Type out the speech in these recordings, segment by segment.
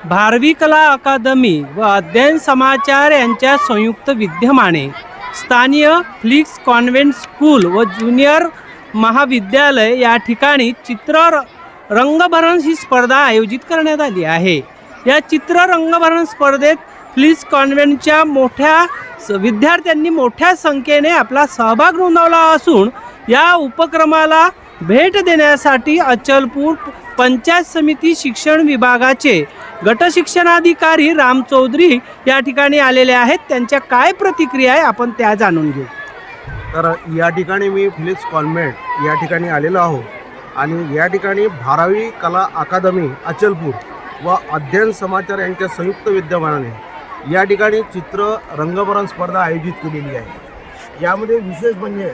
भारवी कला अकादमी व अध्ययन समाचार यांच्या संयुक्त विद्यमाने स्थानीय फ्लिक्स कॉन्व्हेंट स्कूल व ज्युनियर महाविद्यालय या ठिकाणी रंगभरण ही स्पर्धा आयोजित करण्यात आली आहे। या रंगभरण स्पर्धेत फ्लिक्स कॉन्व्हेंटच्या विद्यार्थ्यांनी मोठ्या संख्येने आपला सहभाग नोंदवला असून या उपक्रमाला भेट देण्यासाठी अचलपूर पंचायत समिती शिक्षण विभागाचे गट शिक्षणाधिकारी राम चौधरी या ठिकाणी आलेले आहेत। त्यांच्या काय प्रतिक्रिया आहे आपण त्या जाणून घेऊ। तर या ठिकाणी मी फ्लिक्स कॉन्व्हेंट या ठिकाणी आलेलो आहो आणि या ठिकाणी भारवी कला अकादमी अचलपूर व अध्ययन समाचार यांच्या संयुक्त विद्यमानाने या ठिकाणी रंगभरण स्पर्धा आयोजित केलेली आहे। यामध्ये विशेष म्हणजे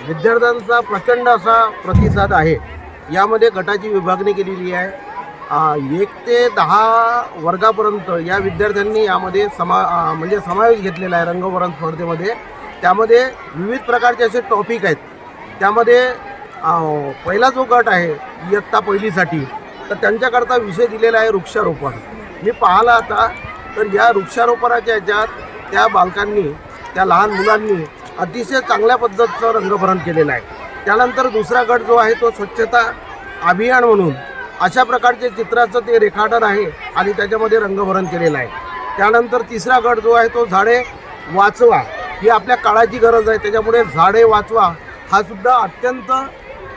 विद्यार्थ्यांचा प्रचंड असा प्रतिसाद आहे। यामध्ये गटाची विभागणी केलेली आहे। 1 ते 10 वर्गापर्यंत या विद्यार्थ्यांनी यामध्ये समावेश घेतलेला आहे रंगभरण स्पर्धेमध्ये। त्यामध्ये विविध प्रकारचे असे टॉपिक आहेत। त्यामध्ये पहिला जो गट आहे इयत्ता पहिलीसाठी तर त्यांच्याकरता विषय दिलेला आहे वृक्षारोपण। मी पाहिला आता तर या वृक्षारोपणाच्या ह्याच्यात त्या बालकांनी त्या लहान मुलांनी अतिशय चांगल्या पद्धतीचं रंगभरण केलेलं आहे। त्यानंतर दुसरा गट जो आहे तो स्वच्छता अभियान म्हणून अशा प्रकारचे चित्राचं ते रेखाटन आहे आणि त्याच्यामध्ये रंगभरण केलेलं आहे। त्यानंतर तिसरा गट जो आहे तो झाडे वाचवा ही आपल्या काळाची गरज आहे, त्याच्यामुळे झाडे वाचवा हा सुद्धा अत्यंत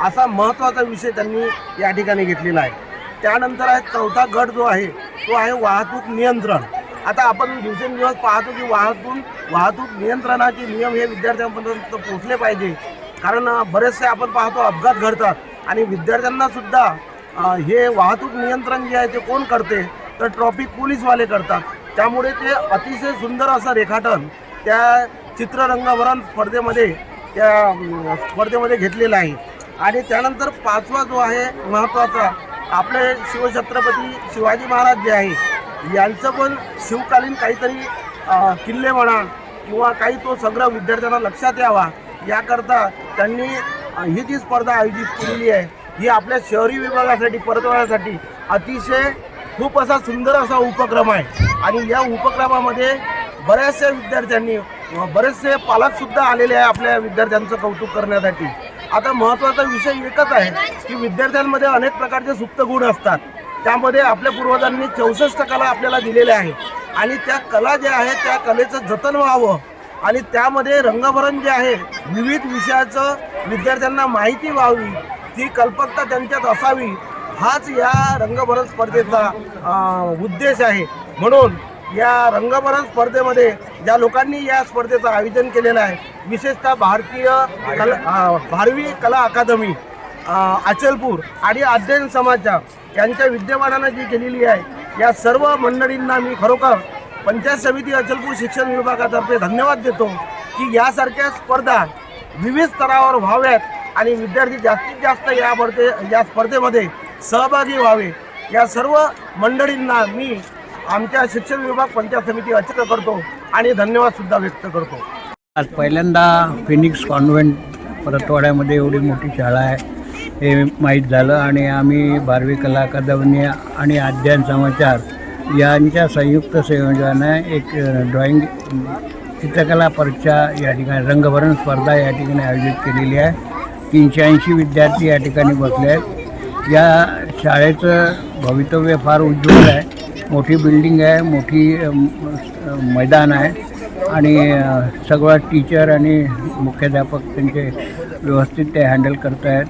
असा महत्त्वाचा विषय त्यांनी या ठिकाणी घेतलेला आहे। त्यानंतर आहे चौथा गट जो आहे तो आहे वाहतूक नियंत्रण। आता आपण दिवसेंदिवस पाहतो की वाहतूक नियंत्रणाचे नियम हे विद्यार्थ्यांपर्यंत पोहोचले पाहिजे, कारण बरेचसे आपण पाहतो अपघात घडतात आणि विद्यार्थ्यांना सुद्धा हे वाहतूक नियंत्रण जे आहे ते कोण करते तर ट्रॅफिक पोलीसवाले करतात। त्यामुळे ते अतिशय सुंदर असं रेखाटन त्या रंगभरण स्पर्धेमध्ये घेतलेलं आहे। आणि त्यानंतर पाचवा जो आहे महत्त्वाचा आपले शिवछत्रपती शिवाजी महाराज जे आहे यांचं पण शिवकालीन काहीतरी किल्ले म्हणा किंवा काही तो सगळं विद्यार्थ्यांना लक्षात यावा याकरता त्यांनी ही जी स्पर्धा आयोजित केलेली आहे ही आपल्या शहरी विभागासाठी परतवण्यासाठी अतिशय खूप असा सुंदर असा उपक्रम आहे। आणि या उपक्रमामध्ये बऱ्याचशा विद्यार्थ्यांनी बरेचसे पालकसुद्धा आलेले आहे आपल्या विद्यार्थ्यांचं कौतुक करण्यासाठी। आता महत्त्वाचा विषय एकच आहे की विद्यार्थ्यांमध्ये अनेक प्रकारचे सुप्त गुण असतात। त्यामध्ये आपल्या पूर्वजांनी 64 कला आपल्याला दिलेल्या आहे आणि त्या कला ज्या आहेत त्या कलेचं जतन व्हावं आणि त्यामध्ये रंगभरण जे आहे विविध विषयाचं विद्यार्थ्यांना माहिती व्हावी ती कल्पकता त्यांच्यात असावी हाच या रंगभरण स्पर्धेचा उद्देश आहे। म्हणून या रंगभरण स्पर्धेमध्ये ज्या लोकांनी या स्पर्धेचं आयोजन केलेलं आहे विशेषतः भारवी कला अकादमी अचलपूर आणि अध्ययन समाचार यांच्या विद्यमानानं जी केलेली आहे या सर्व मंडळींना मी खरोखर पंचायत समिती अचलपूर शिक्षण विभागातर्फे धन्यवाद देतो की यासारख्या स्पर्धा विविध स्तरावर व्हाव्यात आणि विद्यार्थी जास्तीत जास्त या स्पर्धेमध्ये सहभागी व्हावे। या सर्व मंडळींना मी आमच्या शिक्षण विभाग पंचायत समिती अचल करतो आणि धन्यवादसुद्धा व्यक्त करतो। आज पहिल्यांदा फिनिक्स कॉन्व्हेंट परतवाड्यामध्ये एवढी मोठी शाळा आहे हे माहीत झालं आणि आम्ही भारवी कला अकादमी आणि अध्ययन समाचार यांच्या संयुक्त संयोजनाने एक ड्रॉइंग चित्रकला परीक्षा या ठिकाणी रंगभरण स्पर्धा या ठिकाणी आयोजित केलेली आहे। 380 विद्यार्थी या ठिकाणी बसले आहेत। या शाळेचं भवितव्य फार उज्ज्वल आहे। मोठी बिल्डिंग आहे, मोठी मैदान आहे आणि सगळं टीचर आणि मुख्याध्यापक त्यांचे व्यवस्थित ते हँडल करत आहेत।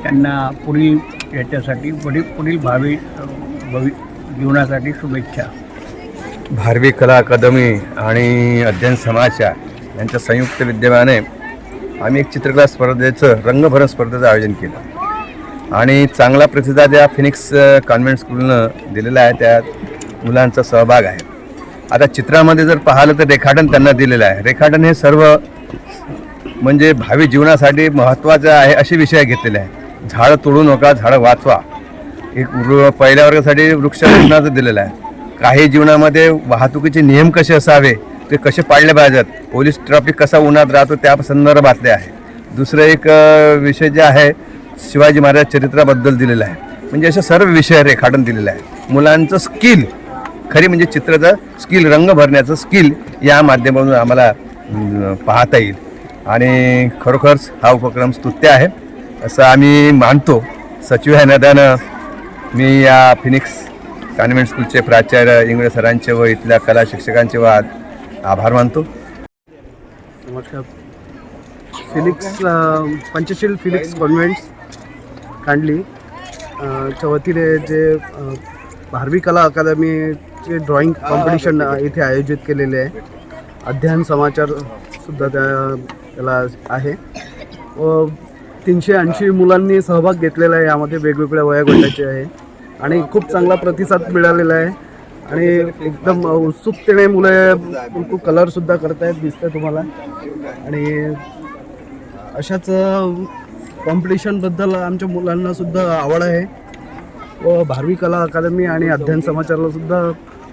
त्यांना पुढील याच्यासाठी पुढील भावी जीवनासाठी शुभेच्छा। भारवी कला अकादमी आणि अध्ययन समाचार यांच्या संयुक्त विद्यमाने आम्ही एक चित्रकला रंगभरण स्पर्धेचं आयोजन केलं आणि चांगला प्रतिसाद या फिनिक्स कॉन्व्हेंट स्कूलनं दिलेला आहे। त्यात मुलांचा सहभाग आहे। आता चित्रामध्ये जर पाहिलं तर रेखाटन त्यांना दिलेलं आहे। रेखाटन हे सर्व म्हणजे भावी जीवनासाठी महत्त्वाचं आहे असे विषय घेतलेले आहे। झाडं तोडू नका, झाडं वाचवा। एक पहिल्या वर्गासाठी वृक्षारोपणाचं दिलेलं आहे। काही जीवनामध्ये वाहतुकीचे नियम कसे असावे ते कसे पाळले पाहिजेत, पोलीस ट्रॅफिक कसा उन्हात राहतो त्या संदर्भातले आहे। दुसरं एक विषय जे आहे शिवाजी महाराज चरित्राबद्दल दिलेला आहे। म्हणजे असं सर्व विषय रेखाटून दिलेलं आहे. मुलांचं स्किल, खरी म्हणजे चित्राचं स्किल, रंग भरण्याचं स्किल या माध्यमातून आम्हाला पाहता येईल आणि खरोखरच हा उपक्रम स्तुत्य आहे असं आम्ही मानतो. सचिव या नात्यानं मी या फिनिक्स कॉन्व्हेंट स्कूलचे प्राचार्य इंगळे सरांचे व इथल्या कला शिक्षकांचे व आभार मानतो. नमस्कार. पंचशील फिनिक्स कॉन्व्हेंट्स कांडली च्या वतीने जे भारवी कला अकादमीचे ड्रॉइंग कॉम्पिटिशन इथे आयोजित केलेले आहे. अध्ययन समाचारसुद्धा त्याला आहे व 380 मुलांनी सहभाग घेतलेला आहे. यामध्ये वेगवेगळ्या वयोगटाचे आहे आणि खूप चांगला प्रतिसाद मिळालेला आहे आणि एकदम उत्सुकतेने मुलं कलरसुद्धा करतायत, दिसतं तुम्हाला. आणि अशाच कॉम्पिटिशनबद्दल आमच्या मुलांनासुद्धा आवड आहे व भारवी कला अकादमी आणि अध्ययन समाचारलासुद्धा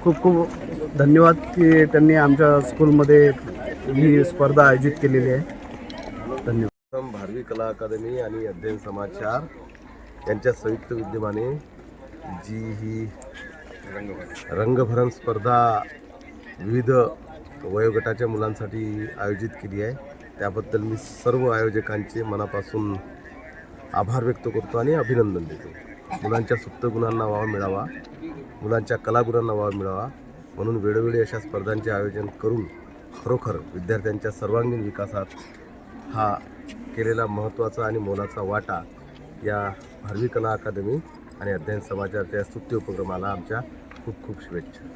खूप खूप धन्यवाद की त्यांनी आमच्या स्कूलमध्ये ही स्पर्धा आयोजित केलेली आहे. धन्यवाद. भारवी कला अकादमी आणि अध्ययन समाचार यांच्या संयुक्त विद्यमाने जी ही रंगभरण स्पर्धा विविध वयोगटाच्या मुलांसाठी आयोजित केली आहे, त्याबद्दल मी सर्व आयोजकांचे मनापासून आभार व्यक्त करतो आणि अभिनंदन देतो. मुलांच्या सुप्त गुणांना वाव मिळावा, मुलांच्या कलागुणांना वाव मिळावा म्हणून वेळोवेळी अशा स्पर्धांचे आयोजन करून खरोखर विद्यार्थ्यांच्या सर्वांगीण विकासात हा केलेला महत्त्वाचा आणि मोलाचा वाटा या भारवी कला अकादमी आणि अध्ययन समाचारच्या स्तुत्य उपक्रमाला आमच्या खूप खूप शुभेच्छा.